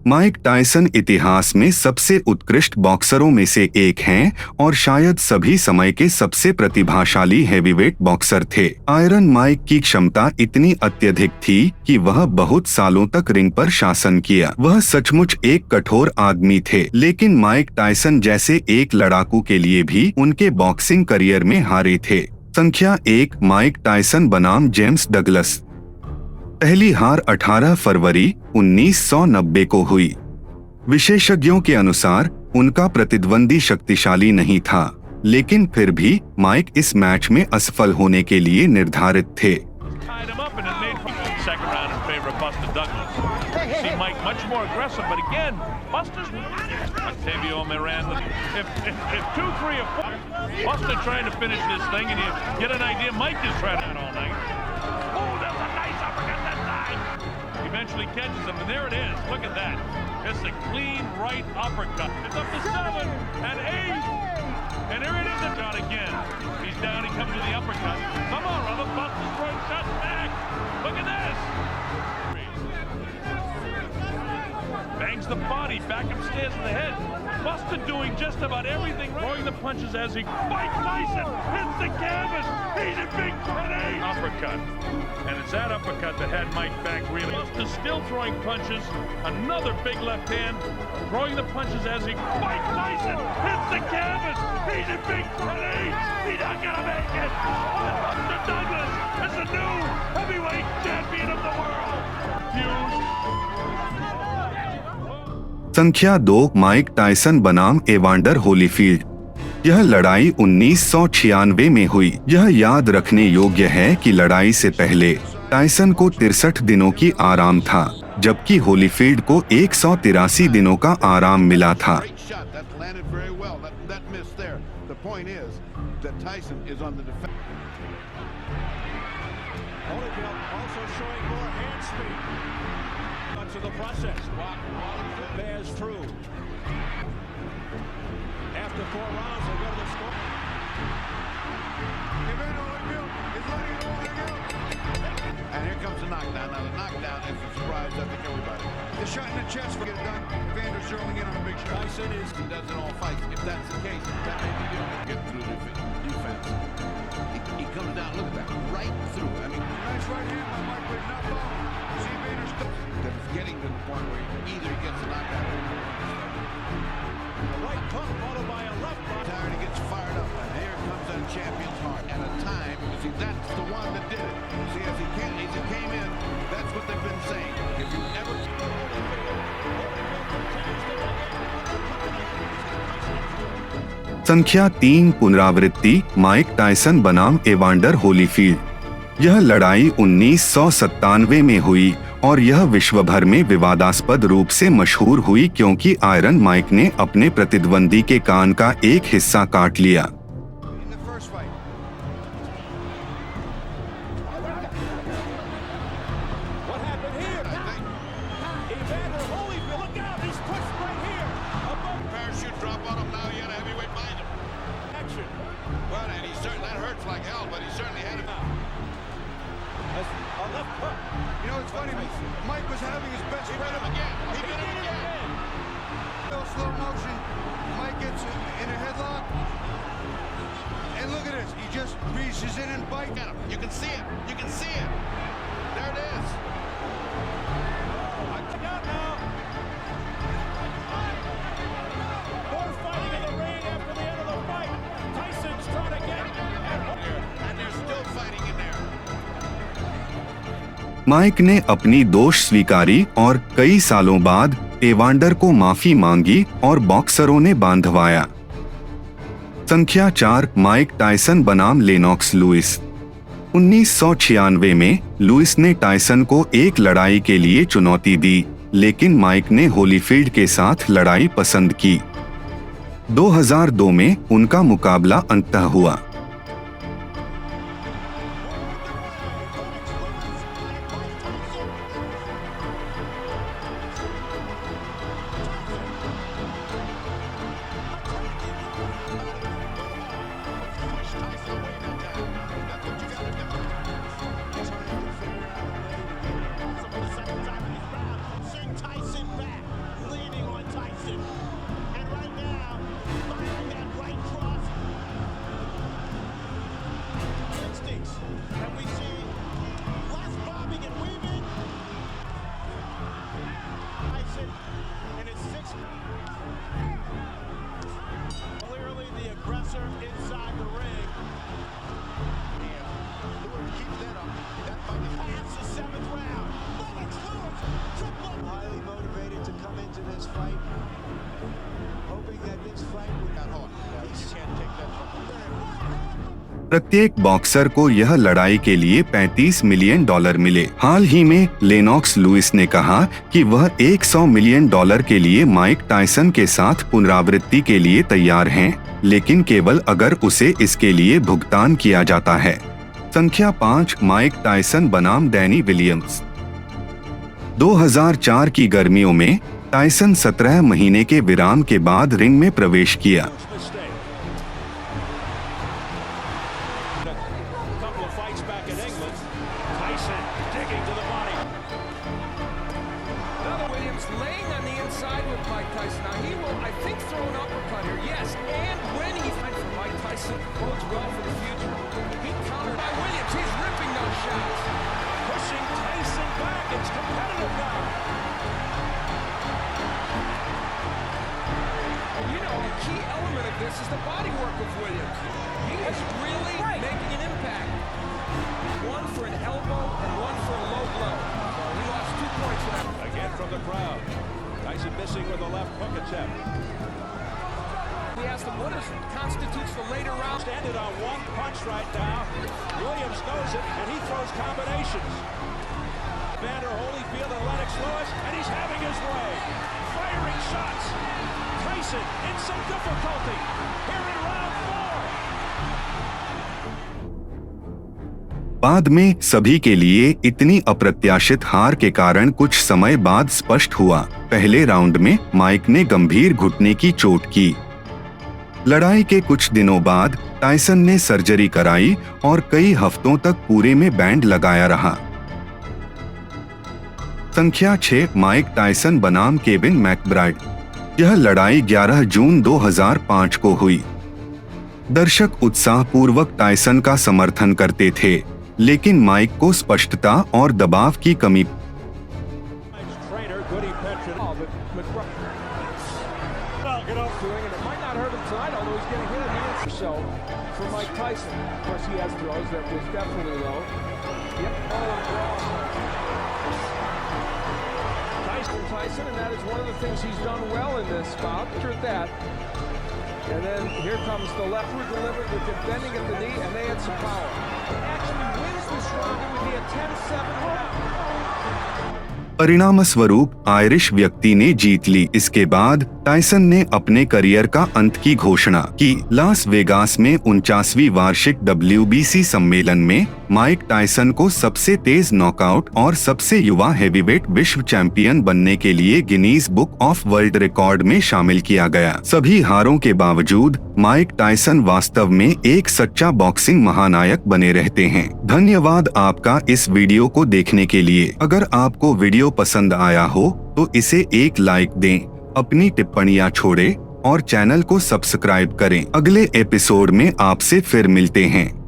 Mike Tyson इतिहास में सबसे उत्कृष्ट बॉक्सरों में से एक हैं और शायद सभी समय के सबसे प्रतिभाशाली हेवीवेट बॉक्सर थे। आयरन माइक की क्षमता इतनी अत्यधिक थी कि वह बहुत सालों तक रिंग पर शासन किया। वह सचमुच एक कठोर आदमी थे, लेकिन माइक टायसन जैसे एक लड़ाकू के लिए भी उनके बॉक्सिंग करियर में हारे थे। संख्या 1, माइक टायसन बनाम जेम्स डगलस। पहली हार 18 फरवरी 1990 को हुई। विशेषज्ञों के अनुसार उनका प्रतिद्वंदी शक्तिशाली नहीं था, लेकिन फिर भी माइक इस मैच में असफल होने के लिए निर्धारित थे। Eventually catches him, and there it is. Look at that. It's a clean right uppercut. It's up to 7 and 8. And there it is, a shot again. He's down, he comes to the uppercut. Come on, brother, Buster's throwing shots back. Look at this. Bangs the body back upstairs in the head. Buster doing just about everything right. Throwing the punches as he... Mike Tyson hits the canvas. He's in big trouble. Uppercut. And it's that uppercut that had Mike back really. Buster still throwing punches. Another big left hand. Throwing the punches as he... Mike Tyson hits the canvas. He's in big trouble. He's not gonna make it. Buster Douglas is the new heavyweight champion of the world. संख्या 2, Mike Tyson बनाम एवांडर Holyfield. यह लड़ाई 1996 में हुई। यह याद रखने योग्य है कि लड़ाई से पहले टायसन को 63 दिनों की आराम था, जबकि होलीफील्ड को 183 दिनों का आराम मिला था। The process bears through. After 4 rounds, they go to the score. And here comes the knockdown. Now the knockdown is a surprise, I think everybody. The shot in the chest for get it done. Evander's zeroing in on a big shot. Tyson is, he does in all fights. If that's the case, that may be good. Get through the defense. He comes down, look at that, right through. I mean, nice right hand by Mike, but not ball. See Evander's getting to the point where either he gets a knockout or a right hook followed by a left hook. Tired, he gets fired up, and here comes that champion's heart at a time. See, that's the one that did it. See, as he came in, that's what they've been saying. If you ever संख्या 3, पुनरावृत्ति, Mike Tyson बनाम एवांडर Holyfield. यह लड़ाई 1997 में हुई और यह विश्व भर में विवादास्पद रूप से मशहूर हुई क्योंकि आयरन माइक ने अपने प्रतिद्वंदी के कान का एक हिस्सा काट लिया। You know, it's funny, Mike was having his best friend again. He did it again. Slow motion. Mike gets in a headlock. And look at this. He just reaches in and bites at him. You can see it. You can see it. There it is. More fighting in the ring after the end of the fight. Tyson's trying to get and they're still fighting in there. Mike ने अपनी दोष स्वीकारी और कई सालों बाद एवांडर को माफी मांगी और बॉक्सरों ने बांधवाया। संख्या 4, माइक टायसन बनाम लेनॉक्स लुइस। 1996 में लुइस ने टायसन को एक लड़ाई के लिए चुनौती दी, लेकिन माइक ने होलीफील्ड के साथ लड़ाई पसंद की। 2002 में उनका मुकाबला अंततः हुआ। प्रत्येक बॉक्सर को यह लड़ाई के लिए $35 मिलियन मिले। हाल ही में लेनॉक्स लुइस ने कहा कि वह $100 मिलियन के लिए माइक टायसन के साथ पुनरावृत्ति के लिए तैयार हैं, लेकिन केवल अगर उसे इसके लिए भुगतान किया जाता है। संख्या 5, माइक टायसन बनाम डैनी विलियम्स। 2004 की गर्मियों में टायसन 17 महीने के विराम के बाद रिंग में प्रवेश किया। This is the body work of Williams. He is really making an impact. One for an elbow and one for a low blow. So he lost 2 points for that. Again from the crowd. Tyson missing with a left hook attempt. We asked him what constitutes the later round. Standing on one punch right now. Williams knows it, and he throws combinations. Vander Holyfield and Lennox Lewis, and he's having his way. Firing shots. Tyson in some difficulty. Here in round 4. बाद में सभी के लिए इतनी अप्रत्याशित हार के कारण कुछ समय बाद स्पष्ट हुआ। पहले राउंड में माइक ने गंभीर घुटने की चोट की। लड़ाई के कुछ दिनों बाद टायसन ने सर्जरी कराई और कई हफ्तों तक पूरे में बैंड लगाया रहा। संख्या 6, माइक टायसन बनाम केविन मैकब्राइड। यह लड़ाई 11 जून 2005 को हुई। दर्शक उत्साहपूर्वक टायसन का समर्थन करते थे, लेकिन माइक को स्पष्टता और दबाव की कमी। Tyson, and that is one of the things he's done well in this bout. After that, and then here comes the left delivered with him bending at the knee, and they had some power. Actually wins this round. It would be a 10-7 round. परिणामस्वरूप Irish व्यक्ति ने जीत ली। इसके बाद Tyson ने अपने career का अंत की घोषणा की। लास वेगास में 49वीं वार्षिक WBC सम्मेलन में माइक टायसन को सबसे तेज नॉकआउट और सबसे युवा हेवीवेट विश्व चैंपियन बनने के लिए Guinness book of world record में शामिल किया गया। सभी हारों के बावजूद माइक टायसन वास्तव में एक सच्चा बॉक्सिंग महानायक बने रहते हैं। धन्यवाद आपका इस वीडियो को देखने के लिए। अगर आपको वीडियो पसंद आया हो तो इसे एक लाइक दें, अपनी टिप्पणियां छोड़ें और चैनल को सब्सक्राइब करें। अगले एपिसोड में आपसे फिर मिलते हैं।